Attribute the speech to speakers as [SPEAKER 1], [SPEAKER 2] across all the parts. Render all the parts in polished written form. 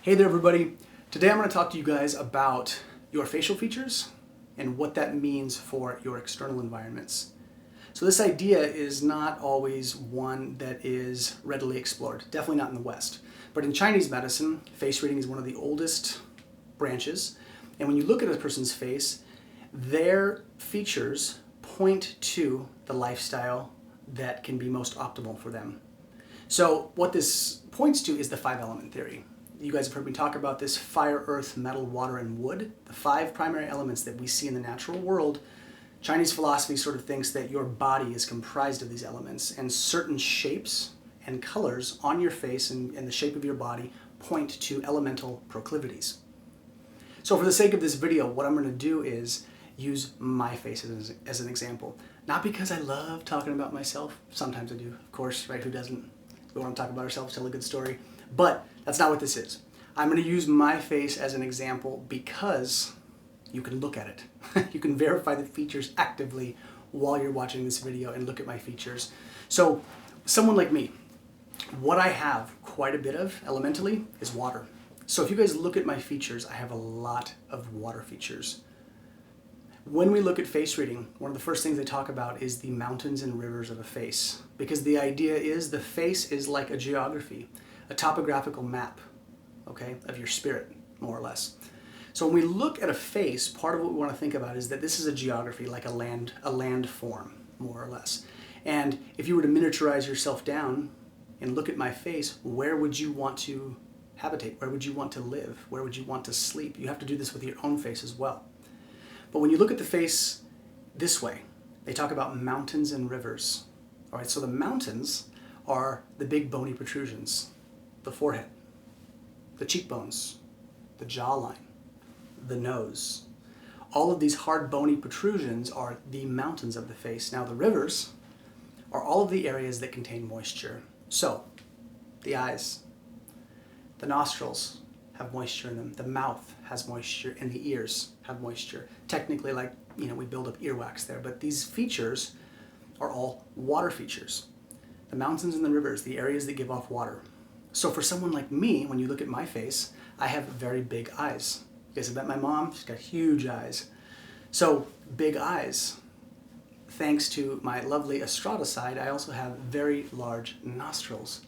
[SPEAKER 1] Hey there everybody. Today I'm going to talk to you guys about your facial features and what that means for your external environments. So this idea is not always one that is readily explored, definitely not in the West. But in Chinese medicine, face reading is one of the oldest branches. And when you look at a person's face, their features point to the lifestyle that can be most optimal for them. So what this points to is the 5-element theory. You guys have heard me talk about this: fire, earth, metal, water, and wood. The 5 primary elements that we see in the natural world. Chinese philosophy sort of thinks that your body is comprised of these elements, and certain shapes and colors on your face and the shape of your body point to elemental proclivities. So for the sake of this video, what I'm going to do is use my face as an example. Not because I love talking about myself. Sometimes I do, of course, right? Who doesn't? We want to talk about ourselves, tell a good story. But that's not what this is. I'm going to use my face as an example because you can look at it. You can verify the features actively while you're watching this video and look at my features. So someone like me, what I have quite a bit of elementally is water. So if you guys look at my features, I have a lot of water features. When we look at face reading, one of the first things they talk about is the mountains and rivers of a face, because the idea is the face is like a geography, a topographical map, okay, of your spirit, more or less. So when we look at a face, part of what we want to think about is that this is a geography, like a land form, more or less. And if you were to miniaturize yourself down and look at my face, where would you want to habitate? Where would you want to live? Where would you want to sleep? You have to do this with your own face as well. But when you look at the face this way, they talk about mountains and rivers. All right, so the mountains are the big bony protrusions, the forehead, the cheekbones, the jawline, the nose. All of these hard bony protrusions are the mountains of the face. Now the rivers are all of the areas that contain moisture. So the eyes, the nostrils have moisture in them, the mouth has moisture, and the ears have moisture. Technically, like, we build up earwax there, but these features are all water features. The mountains and the rivers, the areas that give off water. So for someone like me, when you look at my face, I have very big eyes. You guys have met my mom? She's got huge eyes. So big eyes. Thanks to my lovely Estrada side, I also have very large nostrils.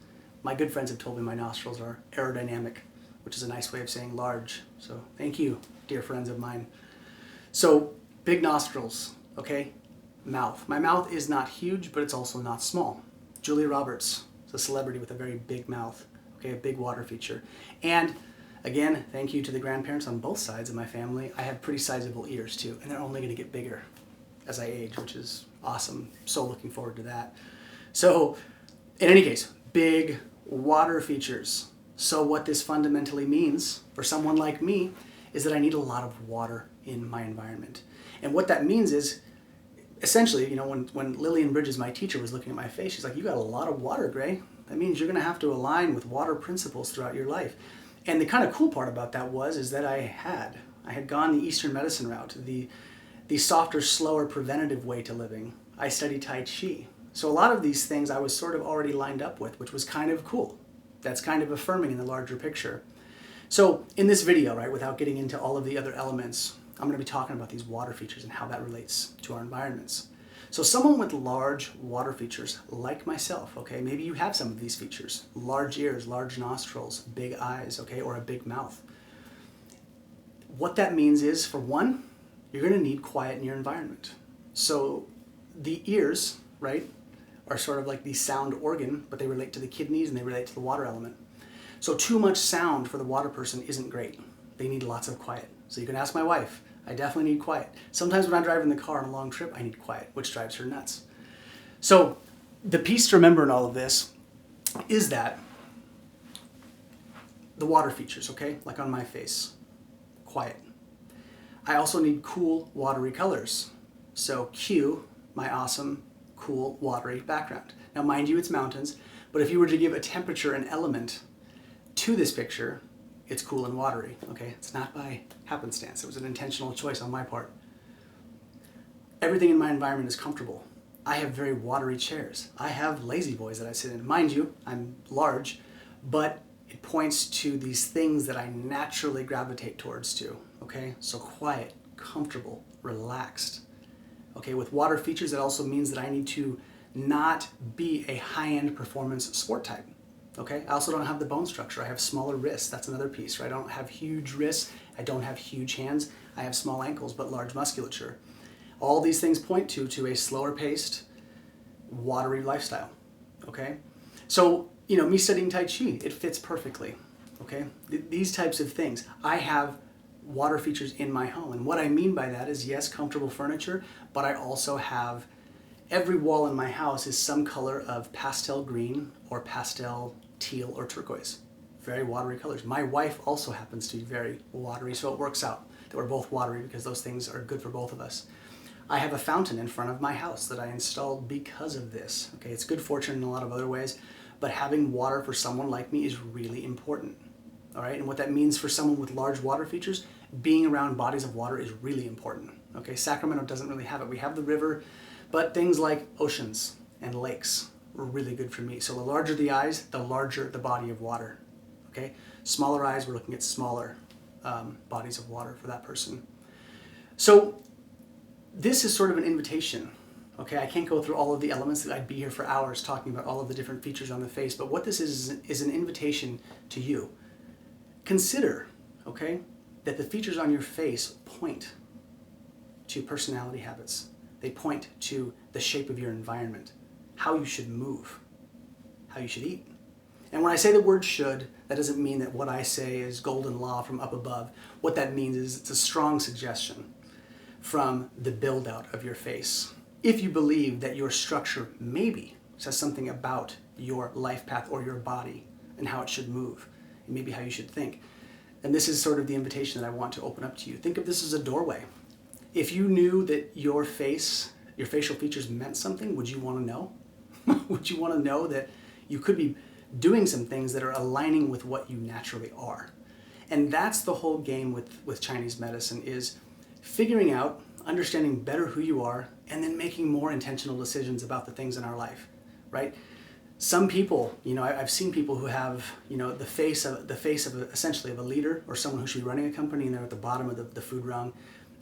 [SPEAKER 1] My good friends have told me my nostrils are aerodynamic, which is a nice way of saying large. So thank you, dear friends of mine. So big nostrils, okay? Mouth. My mouth is not huge, but it's also not small. Julia Roberts is a celebrity with a very big mouth, okay? A big water feature. And again, thank you to the grandparents on both sides of my family. I have pretty sizable ears too, and they're only going to get bigger as I age, which is awesome. So looking forward to that. So in any case, big water features. So what this fundamentally means for someone like me is that I need a lot of water in my environment. And what that means is, essentially, when Lillian Bridges, my teacher, was looking at my face, she's like, "You got a lot of water, Gray. That means you're going to have to align with water principles throughout your life." And the kind of cool part about that is that I had gone the Eastern medicine route, the softer, slower, preventative way to living. I studied Tai Chi. So a lot of these things I was sort of already lined up with, which was kind of cool. That's kind of affirming in the larger picture. So in this video, right, without getting into all of the other elements, I'm going to be talking about these water features and how that relates to our environments. So someone with large water features, like myself, okay, maybe you have some of these features: large ears, large nostrils, big eyes, okay, or a big mouth. What that means is, for one, you're going to need quiet in your environment. So the ears, right, are sort of like the sound organ, but they relate to the kidneys and they relate to the water element. So too much sound for the water person isn't great. They need lots of quiet. So you can ask my wife. I definitely need quiet. Sometimes when I drive in the car on a long trip, I need quiet, which drives her nuts. So the piece to remember in all of this is that the water features, okay, like on my face, quiet. I also need cool, watery colors. So cue my awesome, cool, watery background. Now, mind you, it's mountains, but if you were to give a temperature and element to this picture, it's cool and watery, okay? It's not by happenstance. It was an intentional choice on my part. Everything in my environment is comfortable. I have very watery chairs. I have lazy boys that I sit in. Mind you, I'm large, but It points to these things that I naturally gravitate towards too, okay? So quiet, comfortable, relaxed. Okay, with water features, it also means that I need to not be a high-end performance sport type. Okay, I also don't have the bone structure. I have smaller wrists. That's another piece, right? I don't have huge wrists. I don't have huge hands. I have small ankles, but large musculature. All these things point to a slower paced, watery lifestyle. Okay, so me studying Tai Chi, it fits perfectly. Okay, these types of things. I have water features in my home, and what I mean by that is, yes, comfortable furniture, but I also have every wall in my house is some color of pastel green or pastel teal or turquoise. Very watery colors. My wife also happens to be very watery, so it works out that we're both watery because those things are good for both of us. I have a fountain in front of my house that I installed because of this. Okay, it's good fortune in a lot of other ways, but having water for someone like me is really important. All right, and what that means for someone with large water features, being around bodies of water is really important. Okay, Sacramento doesn't really have it. We have the river, but things like oceans and lakes were really good for me. So the larger the eyes, the larger the body of water. Okay, smaller eyes, we're looking at smaller bodies of water for that person. So this is sort of an invitation. Okay, I can't go through all of the elements that I'd be here for hours talking about all of the different features on the face, but what this is an invitation to you. Consider, okay, that the features on your face point to personality habits. They point to the shape of your environment, how you should move, how you should eat. And when I say the word should, that doesn't mean that what I say is golden law from up above. What that means is it's a strong suggestion from the build out of your face. If you believe that your structure maybe says something about your life path or your body and how it should move, and maybe how you should think, and this is sort of the invitation that I want to open up to you. Think of this as a doorway. If you knew that your facial features meant something, would you want to know? Would you want to know that you could be doing some things that are aligning with what you naturally are? And that's the whole game with Chinese medicine, is figuring out, understanding better who you are, and then making more intentional decisions about the things in our life, right? Some people, I've seen people who have, the face of essentially of a leader or someone who should be running a company, and they're at the bottom of the food rung,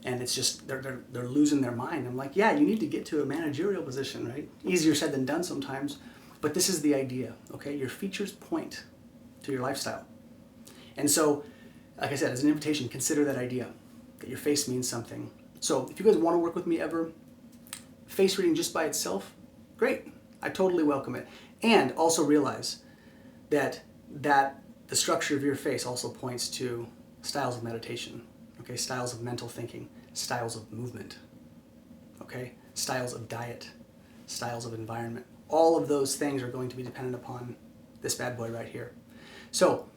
[SPEAKER 1] and it's just they're losing their mind. I'm like, yeah, you need to get to a managerial position, right? Easier said than done sometimes, but this is the idea, okay? Your features point to your lifestyle, and so, like I said, as an invitation, consider that idea that your face means something. So, if you guys want to work with me ever, face reading just by itself, great. I totally welcome it. And also realize that the structure of your face also points to styles of meditation, okay, styles of mental thinking, styles of movement, okay, styles of diet, styles of environment. All of those things are going to be dependent upon this bad boy right here. So,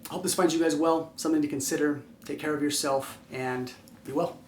[SPEAKER 1] I hope this finds you guys well, something to consider. Take care of yourself and be well.